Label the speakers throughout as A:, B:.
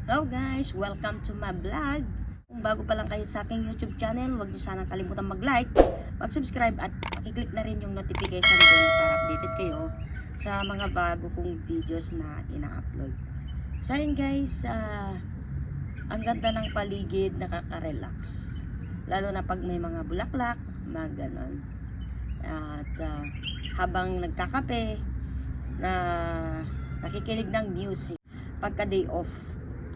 A: Hello guys! Welcome to my vlog. Kung bago pa lang kayo sa aking YouTube channel, huwag niyo sanang kalimutan mag-like, mag-subscribe at pakiclick na rin yung notification bell para updated kayo sa mga bago kong videos na ina-upload. So ayun guys, ang ganda ng paligid, nakaka-relax. Lalo na pag may mga bulaklak, mga ganon. At habang nagkakape, na nakikinig ng music pagka day off.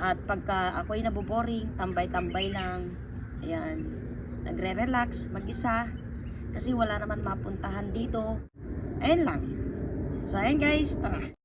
A: At pagka ako'y naboboring, tambay-tambay lang, ayan, nagre-relax, mag-isa, kasi wala naman mapuntahan dito. Ayan lang. So, ayan guys, tara.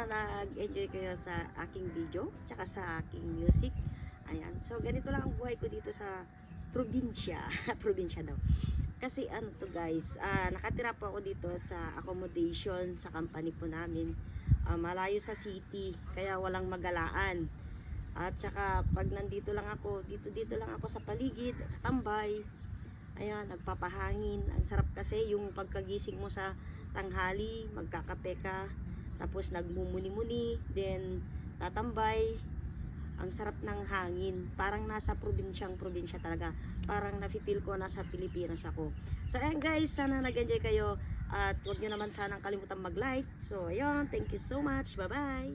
A: sana nag-enjoy kayo sa aking video, tsaka sa aking music. Ayan. So, ganito lang ang buhay ko dito sa probinsya. Probinsya daw. Kasi ano to guys, nakatira po ako dito sa accommodation sa company po namin. Malayo sa city, kaya walang magalaan. At saka pag nandito lang ako, dito lang ako sa paligid, tambay. Ayan, nagpapahangin. Ang sarap kasi yung pagkagising mo sa tanghali, magkakape ka, tapos nagmumuni-muni, then tatambay. Ang sarap ng hangin. Parang nasa probinsya talaga. Parang nafe-feel ko nasa Pilipinas ako. So ayan guys, sana nag-enjoy kayo. At huwag nyo naman sanang kalimutan mag-like. So ayun, thank you so much. Bye-bye!